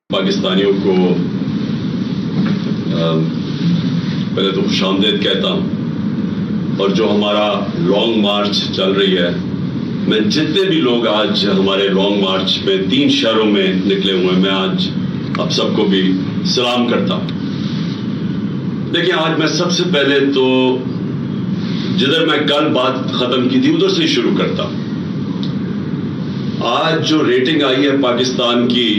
پاکستانیوں کو پہلے تو خوش آمدید کہتا ہوں، اور جو ہمارا لانگ مارچ چل رہی ہے، میں جتنے بھی لوگ آج ہمارے لانگ مارچ میں 3 شہروں میں نکلے ہوئے ہیں، میں آج آپ سب کو بھی سلام کرتا ہوں۔ دیکھیں، آج میں سب سے پہلے تو جدھر میں کل بات ختم کی تھی ادھر سے ہی شروع کرتا ہوں۔ آج جو ریٹنگ آئی ہے پاکستان کی،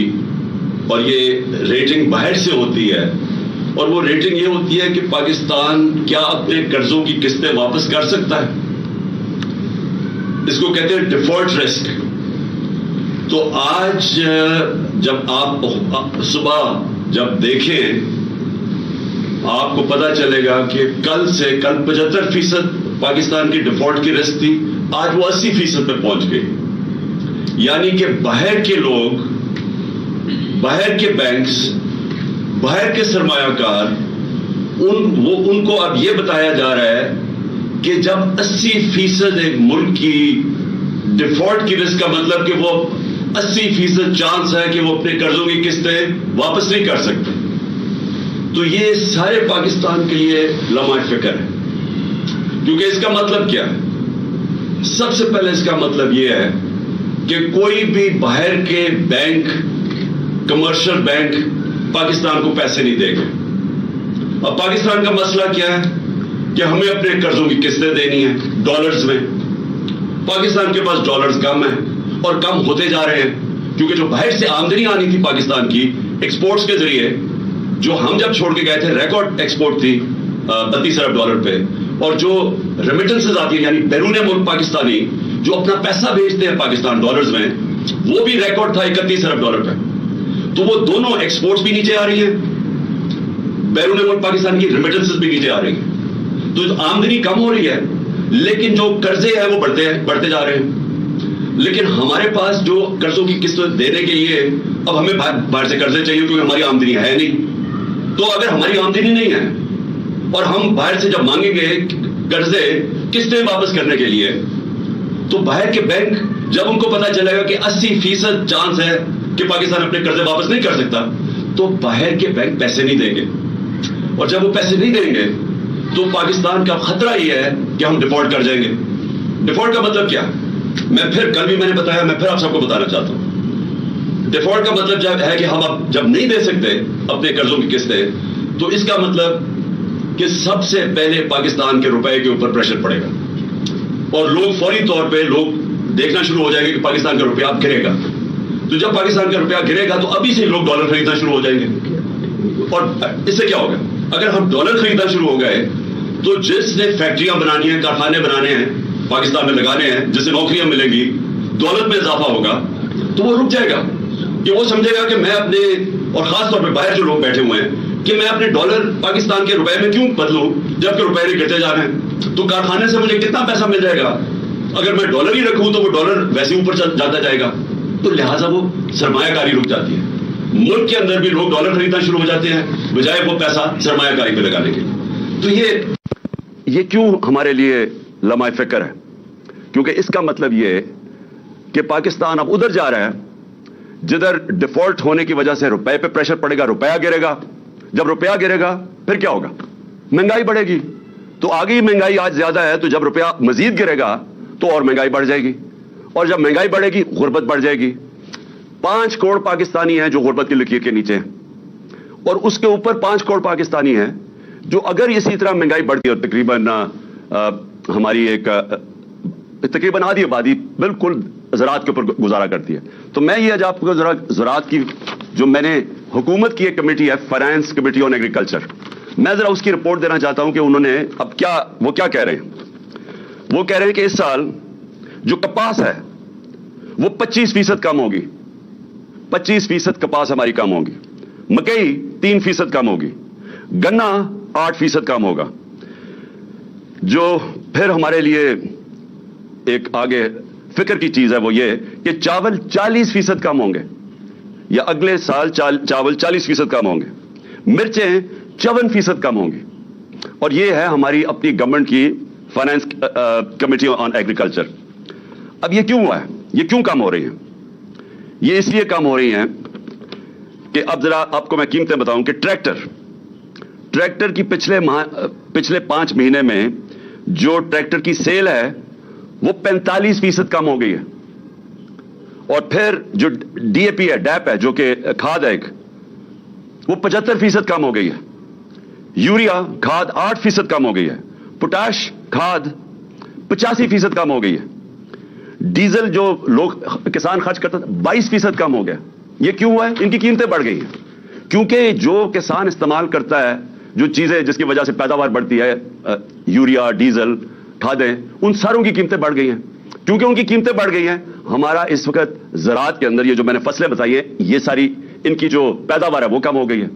اور یہ ریٹنگ باہر سے ہوتی ہے، اور وہ ریٹنگ یہ ہوتی ہے کہ پاکستان کیا اپنے قرضوں کی قسطیں واپس کر سکتا ہے، اس کو کہتے ہیں ڈیفالٹ رسک۔ تو آج جب آپ صبح جب دیکھیں، آپ کو پتا چلے گا کہ کل 75% پاکستان کی ڈیفالٹ کی رسک تھی، آج وہ 80% پہ پہنچ گئی۔ یعنی کہ باہر کے لوگ، باہر کے بینکس، باہر کے سرمایہ کار، ان کو اب یہ بتایا جا رہا ہے کہ جب 80% ایک ملک کی ڈیفالٹ کی رسک کا مطلب کہ وہ 80% چانس ہے کہ وہ اپنے قرضوں کی قسطیں واپس نہیں کر سکتے۔ تو یہ سارے پاکستان کے لیے لمحہ فکر ہے، کیونکہ اس کا مطلب کیا ہے؟ سب سے پہلے اس کا مطلب یہ ہے کہ کوئی بھی باہر کے بینک، کمرشل بینک پاکستان کو پیسے نہیں دے گا۔ اب پاکستان کا مسئلہ کیا ہے کہ ہمیں اپنے قرضوں کی قسطیں دینی ہیں ڈالرز میں۔ پاکستان کے پاس ڈالرز کم ہیں اور کم ہوتے جا رہے ہیں، کیونکہ جو باہر سے آمدنی آنی تھی پاکستان کی ایکسپورٹس کے ذریعے، جو ہم جب چھوڑ کے گئے تھے ریکارڈ ایکسپورٹ تھی $32 ارب پہ، اور جو ریمیٹنسز آتی ہیں یعنی بیرون ملک پاکستانی جو اپنا پیسہ بھیجتے ہیں پاکستان ڈالرز میں، وہ بھی ریکارڈ تھا $31 ارب پہ۔ تو وہ دونوں ایکسپورٹس بھی نیچے آ رہی ہیں، بیرون ملک پاکستان کی ریمیٹنسز بھی نیچے آ رہی ہیں۔ تو آمدنی کم ہو رہی ہے، لیکن جو قرضے ہیں وہ بڑھتے جا رہے ہیں۔ لیکن ہمارے پاس جو قرضوں کی قسط دینے کے لیے اب ہمیں باہر سے قرضے چاہیے، کیونکہ ہماری آمدنی ہے نہیں۔ تو اگر ہماری آمدنی نہیں ہے اور ہم باہر سے جب مانگیں گے قرضے قسطیں واپس کرنے کے لیے، تو باہر کے بینک جب ان کو پتا چلے گا کہ 80% چانس ہے کہ پاکستان اپنے قرضے واپس نہیں کر سکتا، تو باہر کے بینک پیسے نہیں دیں گے، اور جب وہ پیسے نہیں دیں گے تو پاکستان کا خطرہ یہ ہے کہ ہم ڈیفالٹ کر جائیں گے۔ ڈیفالٹ کا مطلب کیا؟ کل بھی میں نے بتایا، میں پھر آپ سب کو بتانا چاہتا ہوں۔ ڈیفالٹ کا مطلب ہے کہ ہم اب جب نہیں دے سکتے اپنے قرضوں کی قسطیں، تو اس کا مطلب کہ سب سے پہلے پاکستان کے روپے کے اوپر پریشر پڑے گا، اور لوگ فوری طور پہ دیکھنا شروع ہو جائیں گے کہ پاکستان کا روپیہ اب گرے گا۔ تو جب پاکستان کا روپیہ گرے گا تو ابھی سے لوگ ڈالر خریدنا شروع ہو جائیں گے۔ اور اس سے کیا ہوگا؟ اگر ہم ڈالر خریدنا شروع ہو گئے تو جس نے فیکٹریاں بنانی ہیں، کارخانے بنانے ہیں، پاکستان میں لگانے ہیں، جس سے نوکریاں ملیں گی، دولت میں اضافہ ہوگا، تو وہ رک جائے گا، کہ وہ سمجھے گا کہ میں اپنے، اور خاص طور پہ باہر جو لوگ بیٹھے ہوئے ہیں، کہ میں اپنے ڈالر پاکستان کے روپے میں کیوں بدلوں جبکہ روپے نہیں گرتے جا رہے ہیں؟ تو کارخانے سے مجھے کتنا پیسہ مل جائے گا؟ اگر میں ڈالر ہی رکھوں تو وہ ڈالر ویسے اوپر جاتا جائے گا، تو لہٰذا وہ سرمایہ کاری رک جاتی ہے۔ ملک کے اندر بھی لوگ ڈالر خریدنا شروع ہو جاتے ہیں بجائے وہ پیسہ سرمایہ کاری پہ لگانے کے لیے۔ تو یہ کیوں ہمارے لیے لمحہ فکر ہے؟ کیونکہ اس کا مطلب یہ ہے کہ پاکستان اب ادھر جا رہا ہے جدھر ڈیفالٹ ہونے کی وجہ سے روپے پہ پریشر پڑے گا، روپیہ گرے گا۔ جب روپیہ گرے گا پھر کیا ہوگا؟ مہنگائی بڑھے گی۔ تو آگے ہی مہنگائی آج زیادہ ہے، تو جب روپیہ مزید گرے گا تو اور مہنگائی بڑھ جائے گی، اور جب مہنگائی بڑھے گی غربت بڑھ جائے گی۔ 5 کروڑ پاکستانی ہیں جو غربت کی لکیر کے نیچے ہیں، اور اس کے اوپر 5 کروڑ پاکستانی ہیں جو اگر اسی طرح مہنگائی بڑھتی ہے، اور تقریباً ہماری تقریباً آدھی آبادی بالکل زراعت کے اوپر گزارا کرتی ہے۔ تو میں یہ آج آپ کو زراعت کی جو میں نے حکومت کی ایک کمیٹی ہے، فائنانس کمیٹی آن ایگریکلچر، میں ذرا اس کی رپورٹ دینا چاہتا ہوں کہ انہوں نے اب وہ کیا کہہ رہے ہیں۔ وہ کہہ رہے ہیں کہ اس سال جو کپاس ہے وہ 25% کم ہوگی، 25% کپاس ہماری کم ہوگی، مکئی 3% کم ہوگی، گنا 8% کم ہوگا۔ جو پھر ہمارے لیے ایک آگے فکر کی چیز ہے وہ یہ کہ چاول 40% کم ہوں گے، یا اگلے سال چاول 40% کم ہوں گے، مرچیں 54% کم ہوں گی۔ اور یہ ہے ہماری اپنی گورنمنٹ کی فائنانس کمیٹی آن ایگریکلچر۔ اب یہ کیوں ہوا ہے؟ یہ کیوں کم ہو رہی ہیں؟ یہ اس لیے کم ہو رہی ہیں کہ اب ذرا آپ کو میں قیمتیں بتاؤں کہ ٹریکٹر کی پچھلے 5 مہینے میں جو ٹریکٹر کی سیل ہے وہ 45% کم ہو گئی ہے. اور پھر جو ڈی اے پی ہے, ڈیپ ہے, جو کہ کھاد ہے ایک, وہ 75% کم ہو گئی ہے. یوریا کھاد 8% کم ہو گئی ہے. پوٹاش کھاد 85% کم ہو گئی ہے. ڈیزل جو لوگ کسان خرچ کرتا تھا 22% کم ہو گیا. یہ کیوں ہوا ہے؟ ان کی قیمتیں بڑھ گئی ہیں. کیونکہ جو کسان استعمال کرتا ہے جو چیزیں جس کی وجہ سے پیداوار بڑھتی ہے, یوریا, ڈیزل, کھادیں, ان ساروں کی قیمتیں بڑھ گئی ہیں. کیونکہ ان کی قیمتیں بڑھ گئی ہیں, ہمارا اس وقت زراعت کے اندر یہ جو میں نے فصلیں بتائی ہیں, یہ ساری ان کی جو پیداوار ہے وہ کم ہو گئی ہے.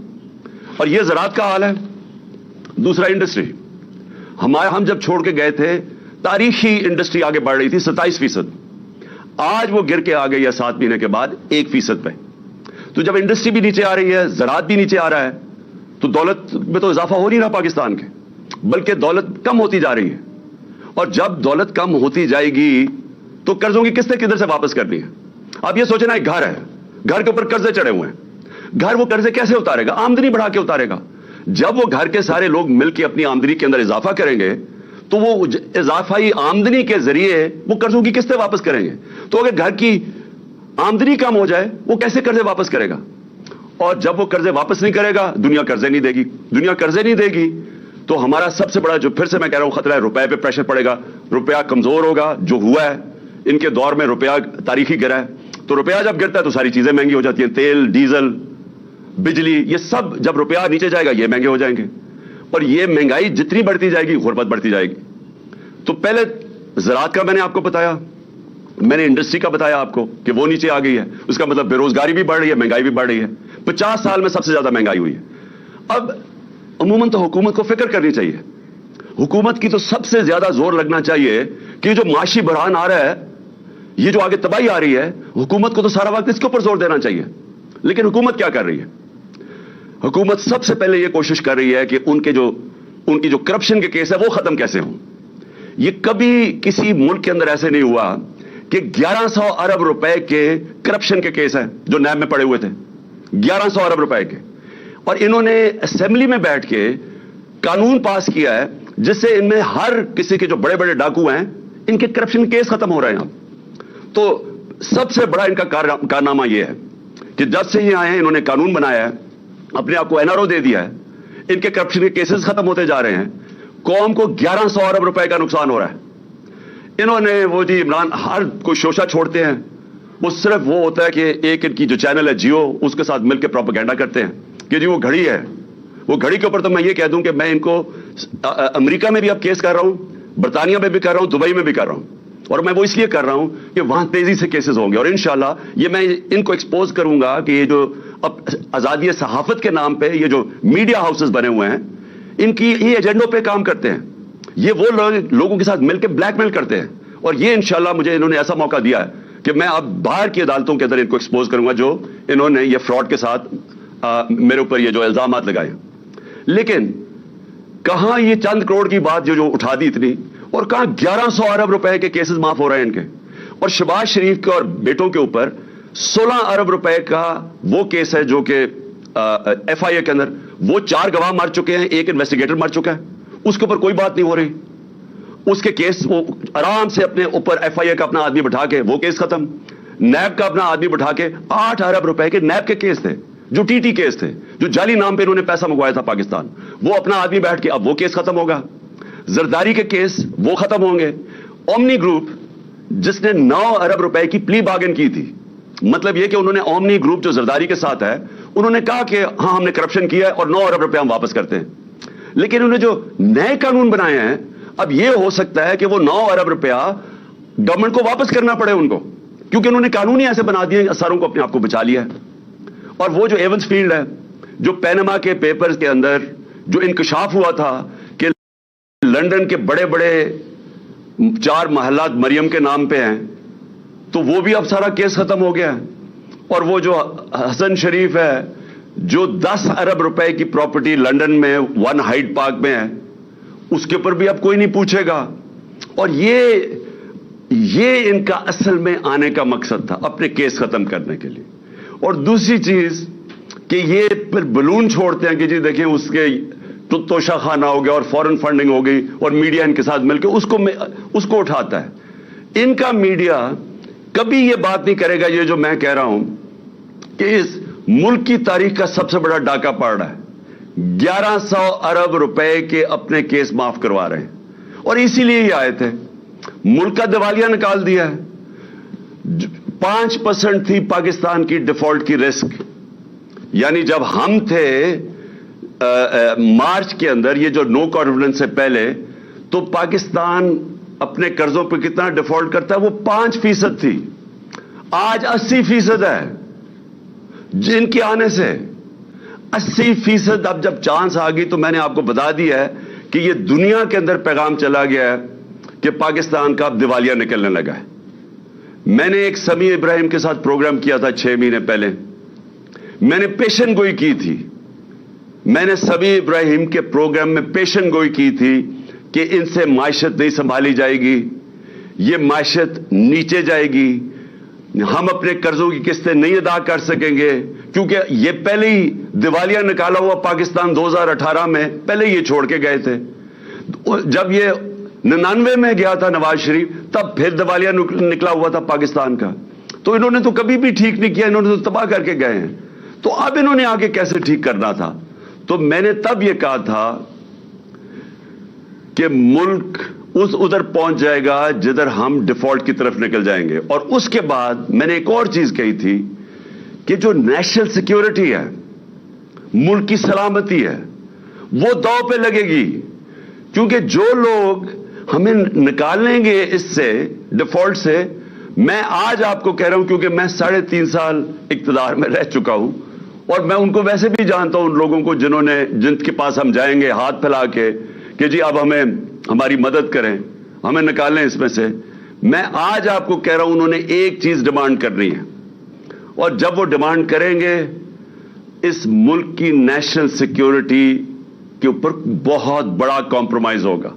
اور یہ زراعت کا حال ہے. دوسرا انڈسٹری, ہم جب چھوڑ کے گئے تھے تاریخی انڈسٹری آگے بڑھ رہی تھی 27%. آج وہ گر کے آ گئی ہے 7 مہینے کے بعد 1% پہ. تو جب انڈسٹری بھی نیچے آ رہی ہے, زراعت بھی نیچے آ رہا ہے, تو دولت میں تو اضافہ ہو نہیں رہا پاکستان کے, بلکہ دولت کم ہوتی جا رہی ہے. اور جب دولت کم ہوتی جائے گی تو قرضوں کی قسطیں کدھر سے واپس کرنی ہے؟ آپ یہ سوچنا, ایک گھر ہے, گھر کے اوپر قرضے چڑھے ہوئے ہیں, گھر وہ قرضے کیسے اتارے گا؟ آمدنی بڑھا کے اتارے گا. جب وہ گھر کے سارے لوگ مل کے اپنی آمدنی کے اندر اضافہ کریں گے تو وہ اضافائی آمدنی کے ذریعے وہ قرضوں کی قسطیں واپس کریں گے. تو اگر گھر کی آمدنی کم ہو جائے وہ کیسے قرضے واپس کرے گا؟ اور جب وہ قرضے واپس نہیں کرے گا, دنیا قرضے نہیں دے گی. دنیا قرضے نہیں دے گی تو ہمارا سب سے بڑا جو پھر سے میں کہہ رہا ہوں خطرہ ہے, روپے پہ پریشر پڑے گا. روپیہ کمزور ہوگا, جو ہوا ہے ان کے دور میں روپیہ تاریخی گرا ہے. تو روپیہ جب گرتا ہے تو ساری چیزیں مہنگی ہو جاتی ہیں, تیل, ڈیزل, بجلی, یہ سب جب روپیہ نیچے جائے گا یہ مہنگے ہو جائیں گے. اور یہ مہنگائی جتنی بڑھتی جائے گی غربت بڑھتی جائے گی. تو پہلے زراعت کا میں نے آپ کو بتایا, میں نے انڈسٹری کا بتایا آپ کو کہ وہ نیچے آ گئی ہے. اس کا مطلب بے روزگاری بھی بڑھ رہی ہے, مہنگائی بھی بڑھ رہی ہے. 50 سال میں سب سے زیادہ مہنگائی ہوئی ہے. اب عموماً تو حکومت کو فکر کرنی چاہیے. حکومت کی تو سب سے زیادہ زور لگنا چاہیے کہ جو معاشی بحران آ رہا ہے, یہ جو آگے تباہی آ رہی ہے, حکومت کو تو سارا وقت اس کے اوپر زور دینا چاہیے. لیکن حکومت کیا کر رہی ہے؟ حکومت سب سے پہلے یہ کوشش کر رہی ہے کہ ان کی جو کرپشن کے کیس ہے وہ ختم کیسے ہوں. یہ کبھی کسی ملک کے اندر ایسے نہیں ہوا کہ 1100 ارب روپے کے کرپشن کے کیس ہیں جو نیب میں پڑے ہوئے تھے, 1100 ارب روپے کے. اور انہوں نے اسمبلی میں بیٹھ کے قانون پاس کیا ہے جس سے ان میں ہر کسی کے جو بڑے بڑے ڈاکو ہیں ان کے کرپشن کیس ختم ہو رہے ہیں. تو سب سے بڑا ان کا کارنامہ یہ ہے کہ جب سے یہ آئے ہیں انہوں نے قانون بنایا ہے, اپنے آپ کو NRO دے دیا ہے, ان کے کرپشن کے کیسز ختم ہوتے جا رہے ہیں. قوم کو 1100 ارب روپے کا نقصان ہو رہا ہے. انہوں نے وہ جی عمران ہر کوئی شوشہ چھوڑتے ہیں, وہ صرف وہ ہوتا ہے کہ ایک ان کی جو چینل ہے جیو, اس کے ساتھ مل کے پروپیگنڈا کرتے ہیں کہ جی وہ گھڑی ہے. وہ گھڑی کے اوپر تو میں یہ کہہ دوں کہ میں ان کو امریکہ میں بھی اب کیس کر رہا ہوں, برطانیہ میں بھی کر رہا ہوں, دبئی میں بھی کر رہا ہوں. اور میں وہ اس لیے کر رہا ہوں کہ وہاں تیزی سے کیسز ہوں گے. اور انشاءاللہ یہ میں ان کو ایکسپوز کروں گا کہ یہ جو اب آزادی صحافت کے نام پہ یہ جو میڈیا ہاؤسز بنے ہوئے ہیں, ان کی یہ ایجنڈوں پہ کام کرتے ہیں. یہ وہ لوگوں کے ساتھ مل کے بلیک میل کرتے ہیں. اور یہ انشاءاللہ مجھے انہوں نے ایسا موقع دیا ہے کہ میں اب باہر کی عدالتوں کے اندر ان کو ایکسپوز کروں گا جو انہوں نے یہ فراڈ کے ساتھ میرے اوپر یہ جو الزامات لگائے. لیکن کہاں یہ چند کروڑ کی بات جو اٹھا دی اتنی, اور کہاں 1100 ارب روپے کے کیسز معاف ہو رہے ہیں ان کے. اور شہباز شریف کے اور بیٹوں کے اوپر 16 ارب روپے کا وہ کیس ہے جو کہ FIA کے اندر وہ 4 گواہ مر چکے ہیں, ایک انویسٹیگیٹر مر چکا ہے, اس کے اوپر کوئی بات نہیں ہو رہی. اس کے کیس وہ آرام سے اپنے اوپر FIA کا اپنا آدمی بٹھا کے وہ کیس ختم. نیب کا اپنا آدمی بٹھا کے 8 ارب روپے کے نیب کے کیس تھے, جو TT کیس تھے, جو جعلی نام پہ انہوں نے پیسہ منگوایا تھا پاکستان, وہ اپنا آدمی بیٹھ کے اب وہ کیس ختم ہوگا. زرداری کے کیس وہ ختم ہوں گے. اومنی گروپ جس نے 9 ارب روپے کی پلی بارگن کی تھی, مطلب یہ کہ انہوں نے اومنی گروپ جو زرداری کے ساتھ ہے انہوں نے کہا کہ ہاں ہم نے کرپشن کیا ہے اور 9 ارب روپے ہم واپس کرتے ہیں. لیکن انہوں نے جو نئے قانون بنائے ہیں, اب یہ ہو سکتا ہے کہ وہ 9 ارب روپیہ گورنمنٹ کو واپس کرنا پڑے ان کو, کیونکہ انہوں نے قانون ہی ایسے بنا دیے, ساروں کو اپنے آپ کو بچا لیا ہے. اور وہ جو ایونس فیلڈ ہے, جو پینما کے پیپرز کے اندر جو انکشاف ہوا تھا کہ لندن کے بڑے بڑے 4 محلات مریم کے نام پہ ہیں, تو وہ بھی اب سارا کیس ختم ہو گیا ہے. اور وہ جو حسن شریف ہے جو 10 ارب روپے کی پراپرٹی لندن میں 1 ہائیڈ پارک میں ہے, اس کے اوپر بھی اب کوئی نہیں پوچھے گا. اور یہ ان کا اصل میں آنے کا مقصد تھا, اپنے کیس ختم کرنے کے لیے. اور دوسری چیز کہ یہ پھر بلون چھوڑتے ہیں کہ جی دیکھیں اس کے توشہ خانہ ہو گیا اور فورن فنڈنگ ہو گئی اور میڈیا ان کے ساتھ مل کے اس کو اٹھاتا ہے. ان کا میڈیا کبھی یہ بات نہیں کرے گا یہ جو میں کہہ رہا ہوں کہ اس ملک کی تاریخ کا سب سے بڑا ڈاکہ پڑ رہا ہے. 1100 ارب روپے کے اپنے کیس معاف کروا رہے ہیں اور اسی لیے یہ آئے تھے. ملک کا دیوالیہ نکال دیا ہے. 5% تھی پاکستان کی ڈیفالٹ کی رسک. یعنی جب ہم تھے مارچ کے اندر یہ جو نو کانفیڈنس سے پہلے تو پاکستان اپنے قرضوں پہ کتنا ڈیفالٹ کرتا ہے وہ 5% تھی. آج 80% ہے. جن کے آنے سے 80%. اب جب چانس آ گئی تو میں نے آپ کو بتا دیا ہے کہ یہ دنیا کے اندر پیغام چلا گیا ہے کہ پاکستان کا اب دیوالیہ نکلنے لگا ہے. میں نے ایک سمیع ابراہیم کے ساتھ پروگرام کیا تھا 6 مہینے پہلے. میں نے پیشن گوئی کی تھی. میں نے سمیع ابراہیم کے پروگرام میں پیشن گوئی کی تھی کہ ان سے معیشت نہیں سنبھالی جائے گی, یہ معیشت نیچے جائے گی, ہم اپنے قرضوں کی قسطیں نہیں ادا کر سکیں گے, کیونکہ یہ پہلے ہی دیوالیہ نکالا ہوا پاکستان 2018 میں پہلے یہ چھوڑ کے گئے تھے. جب یہ 99 میں گیا تھا نواز شریف تب پھر دیوالیہ نکلا ہوا تھا پاکستان کا. تو انہوں نے تو کبھی بھی ٹھیک نہیں کیا, انہوں نے تو تباہ کر کے گئے ہیں. تو اب انہوں نے آگے کیسے ٹھیک کرنا تھا. تو میں نے تب یہ کہا تھا کہ ملک ادھر پہنچ جائے گا جدھر ہم ڈیفالٹ کی طرف نکل جائیں گے. اور اس کے بعد میں نے ایک اور چیز کہی تھی کہ جو نیشنل سیکیورٹی ہے, ملک کی سلامتی ہے, وہ داؤ پہ لگے گی. کیونکہ جو لوگ ہمیں نکالیں گے اس سے ڈیفالٹ سے, میں آج آپ کو کہہ رہا ہوں کیونکہ میں 3.5 سال اقتدار میں رہ چکا ہوں اور میں ان کو ویسے بھی جانتا ہوں, ان لوگوں کو جن کے پاس ہم جائیں گے ہاتھ پھیلا کے کہ جی اب ہمیں ہماری مدد کریں, ہمیں نکالیں اس میں سے. میں آج آپ کو کہہ رہا ہوں انہوں نے ایک چیز ڈیمانڈ کرنی ہے, اور جب وہ ڈیمانڈ کریں گے اس ملک کی نیشنل سیکیورٹی کے اوپر بہت بڑا کمپرومائز ہوگا.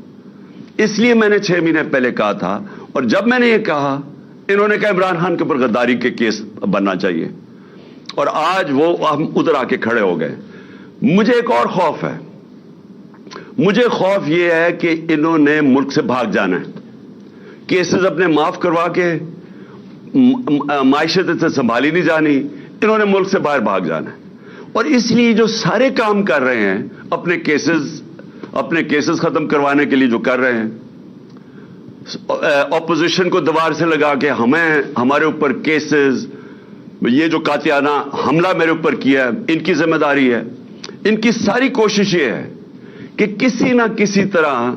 اس لیے میں نے 6 مہینے پہلے کہا تھا, اور جب میں نے یہ کہا انہوں نے کہا عمران خان کے اوپر غداری کے کیس بننا چاہیے, اور آج وہ ہم ادھر آ کے کھڑے ہو گئے. مجھے ایک اور خوف ہے. مجھے خوف یہ ہے کہ انہوں نے ملک سے بھاگ جانا ہے, کیسز اپنے معاف کروا کے معیشت سے سنبھالی نہیں جانی, انہوں نے ملک سے باہر بھاگ جانا ہے. اور اس لیے جو سارے کام کر رہے ہیں اپنے کیسز ختم کروانے کے لیے جو کر رہے ہیں, اپوزیشن کو دیوار سے لگا کے ہمارے اوپر کیسز, یہ جو قاطعانہ حملہ میرے اوپر کیا ہے ان کی ذمہ داری ہے. ان کی ساری کوشش یہ ہے کہ کسی نہ کسی طرح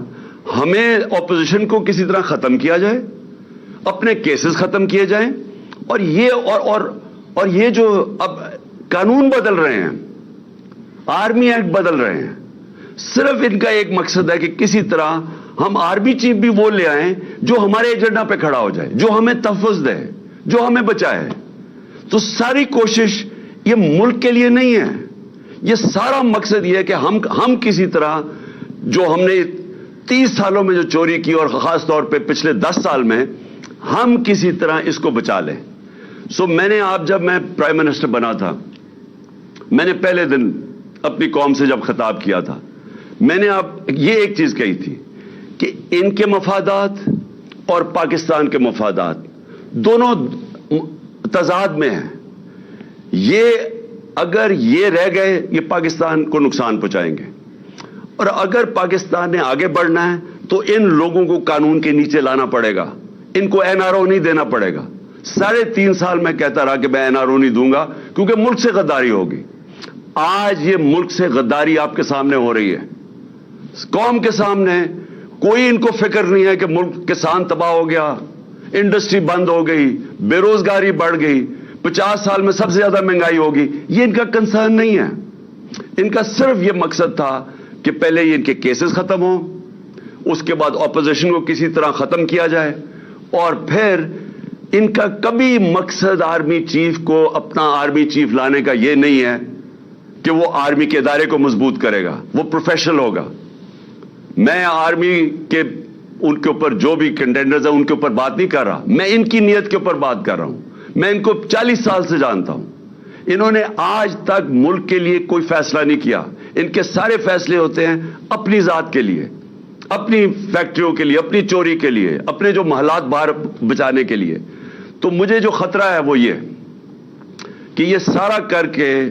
ہمیں اپوزیشن کو کسی طرح ختم کیا جائے, اپنے کیسز ختم کیے جائیں. اور یہ جو اب قانون بدل رہے ہیں, آرمی ایکٹ بدل رہے ہیں, صرف ان کا ایک مقصد ہے کہ کسی طرح ہم آرمی چیف بھی وہ لے آئیں جو ہمارے ایجنڈا پہ کھڑا ہو جائے, جو ہمیں تحفظ دے, جو ہمیں بچائے. تو ساری کوشش یہ ملک کے لیے نہیں ہے, یہ سارا مقصد یہ ہے کہ ہم کسی طرح جو ہم نے 30 سالوں میں جو چوری کی اور خاص طور پہ پچھلے 10 سال میں, ہم کسی طرح اس کو بچا لیں. میں نے جب میں پرائم منسٹر بنا تھا, میں نے پہلے دن اپنی قوم سے جب خطاب کیا تھا, میں نے یہ ایک چیز کہی تھی کہ ان کے مفادات اور پاکستان کے مفادات دونوں تضاد میں ہیں. اگر یہ رہ گئے یہ پاکستان کو نقصان پہنچائیں گے, اور اگر پاکستان نے آگے بڑھنا ہے تو ان لوگوں کو قانون کے نیچے لانا پڑے گا, ان کو NRO نہیں دینا پڑے گا. 3.5 سال میں کہتا رہا کہ میں NRO نہیں دوں گا کیونکہ ملک سے غداری ہوگی. آج یہ ملک سے غداری آپ کے سامنے ہو رہی ہے, قوم کے سامنے. کوئی ان کو فکر نہیں ہے کہ ملک کسان تباہ ہو گیا, انڈسٹری بند ہو گئی, بے روزگاری بڑھ گئی, 50 سال میں سب سے زیادہ مہنگائی ہوگی. یہ ان کا کنسرن نہیں ہے. ان کا صرف یہ مقصد تھا کہ پہلے یہ ان کے کیسز ختم ہوں, اس کے بعد اپوزیشن کو کسی طرح ختم کیا جائے, اور پھر ان کا کبھی مقصد آرمی چیف کو اپنا آرمی چیف لانے کا یہ نہیں ہے کہ وہ آرمی کے ادارے کو مضبوط کرے گا, وہ پروفیشنل ہوگا. میں آرمی کے ان کے اوپر جو بھی کنٹینڈرز ہیں ان کے اوپر بات نہیں کر رہا, میں ان کی نیت کے اوپر بات کر رہا ہوں. میں ان کو 40 سال سے جانتا ہوں. انہوں نے آج تک ملک کے لیے کوئی فیصلہ نہیں کیا. ان کے سارے فیصلے ہوتے ہیں اپنی ذات کے لیے, اپنی فیکٹریوں کے لیے, اپنی چوری کے لیے, اپنے جو محلات باہر بچانے کے لیے. تو مجھے جو خطرہ ہے وہ یہ کہ یہ سارا کر کے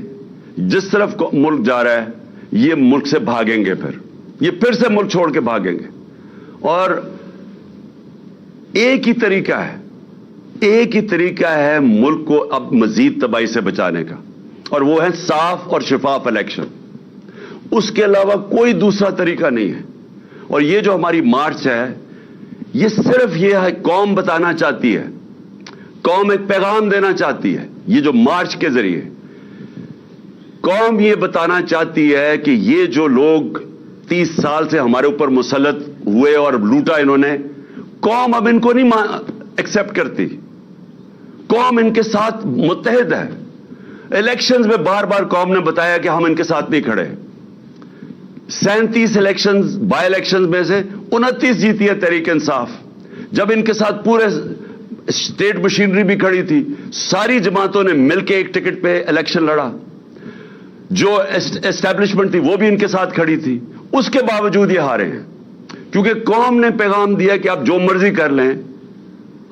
جس طرف ملک جا رہا ہے یہ ملک سے بھاگیں گے, یہ پھر سے ملک چھوڑ کے بھاگیں گے. اور ایک ہی طریقہ ہے ملک کو اب مزید تباہی سے بچانے کا, اور وہ ہے صاف اور شفاف الیکشن. اس کے علاوہ کوئی دوسرا طریقہ نہیں ہے. اور یہ جو ہماری مارچ ہے یہ صرف یہ ہے, قوم بتانا چاہتی ہے, قوم ایک پیغام دینا چاہتی ہے. یہ جو مارچ کے ذریعے قوم یہ بتانا چاہتی ہے کہ یہ جو لوگ 30 سال سے ہمارے اوپر مسلط ہوئے اور لوٹا انہوں نے, قوم اب ان کو نہیں ایکسپٹ کرتی. قوم ان کے ساتھ متحد ہے. الیکشنز میں بار بار قوم نے بتایا کہ ہم ان کے ساتھ نہیں کھڑے. 37 الیکشنز بائی الیکشنز میں سے 29 جیتی ہے تحریک انصاف. جب ان کے ساتھ پورے اسٹیٹ مشینری بھی کھڑی تھی, ساری جماعتوں نے مل کے ایک ٹکٹ پہ الیکشن لڑا, جو اسٹیبلشمنٹ تھی وہ بھی ان کے ساتھ کھڑی تھی. اس کے باوجود یہ ہارے ہیں کیونکہ قوم نے پیغام دیا کہ آپ جو مرضی کر لیں,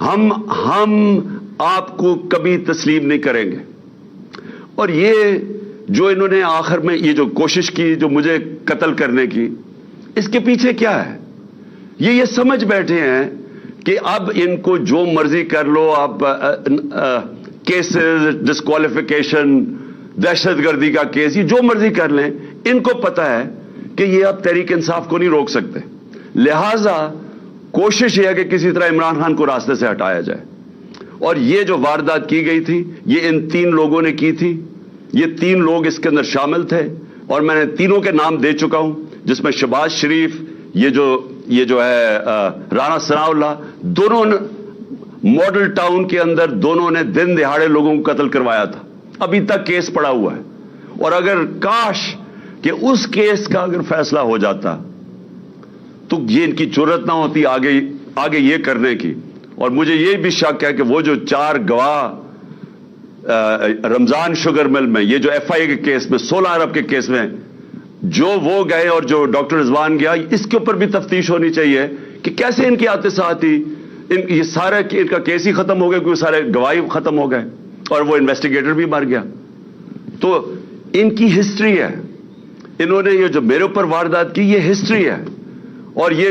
ہم آپ کو کبھی تسلیم نہیں کریں گے. اور یہ جو انہوں نے آخر میں یہ جو کوشش کی جو مجھے قتل کرنے کی, اس کے پیچھے کیا ہے؟ یہ سمجھ بیٹھے ہیں کہ اب ان کو جو مرضی کر لو, آپ کیسز, ڈسکوالیفیکیشن, دہشت گردی کا کیس, یہ جو مرضی کر لیں. ان کو پتا ہے کہ یہ اب تحریک انصاف کو نہیں روک سکتے. لہذا کوشش یہ ہے کہ کسی طرح عمران خان کو راستے سے ہٹایا جائے. اور یہ جو واردات کی گئی تھی یہ ان 3 لوگوں نے کی تھی. یہ 3 لوگ اس کے اندر شامل تھے اور میں نے تینوں کے نام دے چکا ہوں, جس میں شہباز شریف, یہ جو ہے رانا ثناء اللہ, دونوں ماڈل ٹاؤن کے اندر دونوں نے دن دہاڑے لوگوں کو قتل کروایا تھا. ابھی تک کیس پڑا ہوا ہے. اور اگر کاش کہ اس کیس کا اگر فیصلہ ہو جاتا تو یہ ان کی جرأت نہ ہوتی آگے یہ کرنے کی. اور مجھے یہ بھی شک ہے کہ وہ جو 4 گواہ رمضان شوگر مل میں, یہ جو ایف آئی اے کے کیس میں 16 ارب کے کیس میں جو وہ گئے اور جو ڈاکٹر رضوان گیا, اس کے اوپر بھی تفتیش ہونی چاہیے کہ کیسے ان کی آتے ساتھ ہی یہ سارے ان کا کیس ہی ختم ہو گیا, کیونکہ سارے گواہی ختم ہو گئے اور وہ انویسٹیگیٹر بھی مر گیا. تو ان کی ہسٹری ہے. انہوں نے یہ جو میرے اوپر واردات کی یہ ہسٹری ہے. اور یہ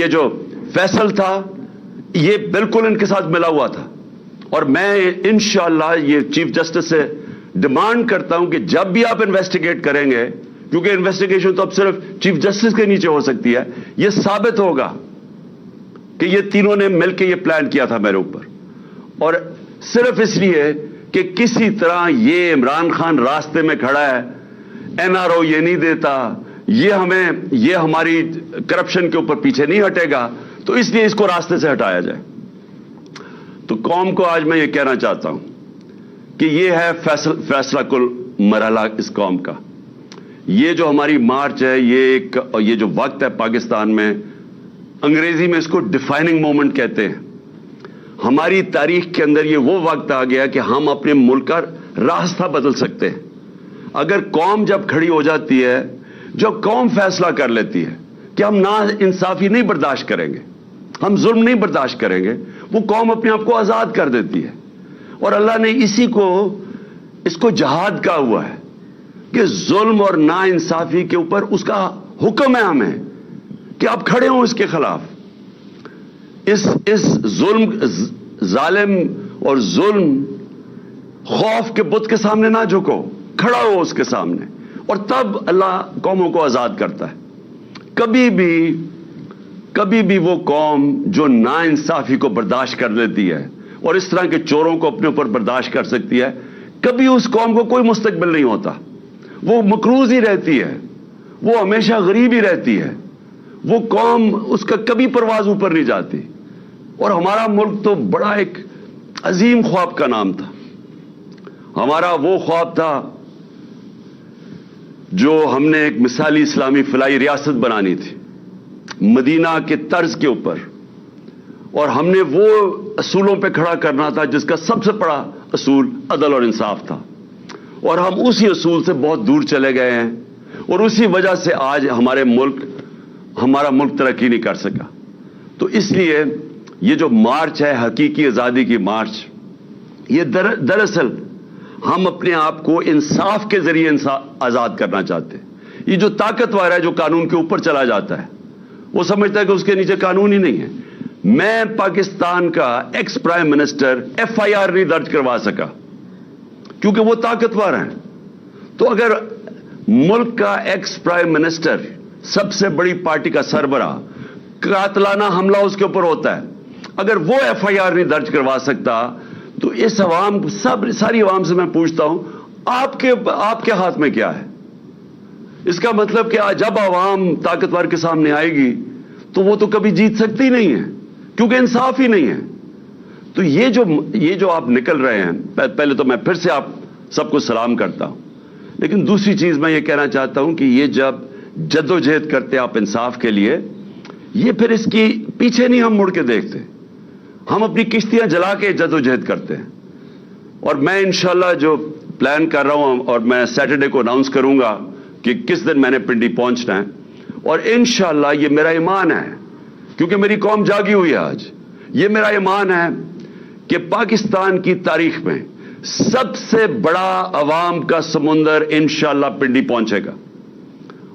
جو فیصل تھا یہ بالکل ان کے ساتھ ملا ہوا تھا. اور میں انشاءاللہ یہ چیف جسٹس سے ڈیمانڈ کرتا ہوں کہ جب بھی آپ انویسٹیگیٹ کریں گے, کیونکہ انویسٹیگیشن تو اب صرف چیف جسٹس کے نیچے ہو سکتی ہے, یہ ثابت ہوگا کہ یہ تینوں نے مل کے یہ پلان کیا تھا میرے اوپر. اور صرف اس لیے کہ کسی طرح یہ عمران خان راستے میں کھڑا ہے, این آر او یہ نہیں دیتا, یہ ہماری کرپشن کے اوپر پیچھے نہیں ہٹے گا, تو اس لیے اس کو راستے سے ہٹایا جائے. تو قوم کو آج میں یہ کہنا چاہتا ہوں کہ یہ ہے فیصلہ کل مرحلہ اس قوم کا. یہ جو ہماری مارچ ہے, یہ جو وقت ہے پاکستان میں, انگریزی میں اس کو ڈیفائننگ مومنٹ کہتے ہیں. ہماری تاریخ کے اندر یہ وہ وقت آ گیا کہ ہم اپنے ملک کا راستہ بدل سکتے ہیں. اگر قوم جب کھڑی ہو جاتی ہے, جب قوم فیصلہ کر لیتی ہے کہ ہم نا انصافی نہیں برداشت کریں گے, ہم ظلم نہیں برداشت کریں گے, وہ قوم اپنے آپ کو آزاد کر دیتی ہے. اور اللہ نے اس کو جہاد کہا ہوا ہے کہ ظلم اور نا انصافی کے اوپر اس کا حکم ہے ہمیں کہ آپ کھڑے ہوں اس کے خلاف. اس ظالم اور ظلم خوف کے بت کے سامنے نہ جھکو, کھڑا ہو اس کے سامنے, اور تب اللہ قوموں کو آزاد کرتا ہے. کبھی بھی وہ قوم جو نا انصافی کو برداشت کر لیتی ہے اور اس طرح کے چوروں کو اپنے اوپر برداشت کر سکتی ہے, کبھی اس قوم کو کوئی مستقبل نہیں ہوتا. وہ مقروض ہی رہتی ہے, وہ ہمیشہ غریب ہی رہتی ہے. وہ قوم اس کا کبھی پرواز اوپر نہیں جاتی. اور ہمارا ملک تو بڑا ایک عظیم خواب کا نام تھا. ہمارا وہ خواب تھا جو ہم نے ایک مثالی اسلامی فلاحی ریاست بنانی تھی مدینہ کے طرز کے اوپر, اور ہم نے وہ اصولوں پہ کھڑا کرنا تھا جس کا سب سے بڑا اصول عدل اور انصاف تھا. اور ہم اسی اصول سے بہت دور چلے گئے ہیں اور اسی وجہ سے آج ہمارا ملک ترقی نہیں کر سکا. تو اس لیے یہ جو مارچ ہے حقیقی آزادی کی مارچ، یہ دراصل ہم اپنے آپ کو انصاف کے ذریعے آزاد کرنا چاہتے ہیں. یہ جو طاقتور ہے جو قانون کے اوپر چلا جاتا ہے وہ سمجھتا ہے کہ اس کے نیچے قانون ہی نہیں ہے. میں پاکستان کا ایکس پرائم منسٹر FIR نہیں درج کروا سکا کیونکہ وہ طاقتور ہیں. تو اگر ملک کا ایکس پرائم منسٹر سب سے بڑی پارٹی کا سربراہ قاتلانہ حملہ اس کے اوپر ہوتا ہے، اگر وہ FIR نہیں درج کروا سکتا تو اس ساری عوام سے میں پوچھتا ہوں آپ کے ہاتھ میں کیا ہے؟ اس کا مطلب کہ جب عوام طاقتور کے سامنے آئے گی تو وہ تو کبھی جیت سکتی نہیں ہے کیونکہ انصاف ہی نہیں ہے. تو یہ جو آپ نکل رہے ہیں، پہلے تو میں پھر سے آپ سب کو سلام کرتا ہوں، لیکن دوسری چیز میں یہ کہنا چاہتا ہوں کہ یہ جب جدوجہد کرتے آپ انصاف کے لیے، یہ پھر اس کی پیچھے نہیں ہم مڑ کے دیکھتے، ہم اپنی کشتیاں جلا کے جدوجہد کرتے ہیں. اور میں انشاءاللہ جو پلان کر رہا ہوں اور میں سیٹرڈے کو اناؤنس کروں گا کہ کس دن میں نے پنڈی پہنچنا ہے، اور انشاءاللہ یہ میرا ایمان ہے کیونکہ میری قوم جاگی ہوئی ہے آج. یہ میرا ایمان ہے کہ پاکستان کی تاریخ میں سب سے بڑا عوام کا سمندر انشاءاللہ پنڈی پہنچے گا.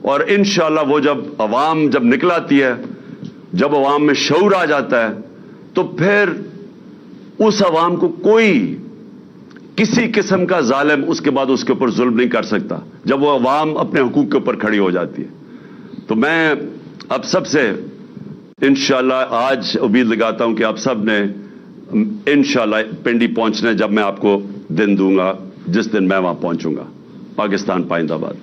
اور انشاءاللہ وہ عوام جب نکل آتی ہے، جب عوام میں شعور آ جاتا ہے، تو پھر اس عوام کو کوئی کسی قسم کا ظالم اس کے بعد اس کے اوپر ظلم نہیں کر سکتا جب وہ عوام اپنے حقوق کے اوپر کھڑی ہو جاتی ہے. تو میں اب سب سے انشاءاللہ آج امید لگاتا ہوں کہ آپ سب نے انشاءاللہ پنڈی پہنچنا ہے جب میں آپ کو دن دوں گا جس دن میں وہاں پہنچوں گا. پاکستان پائندہ باد.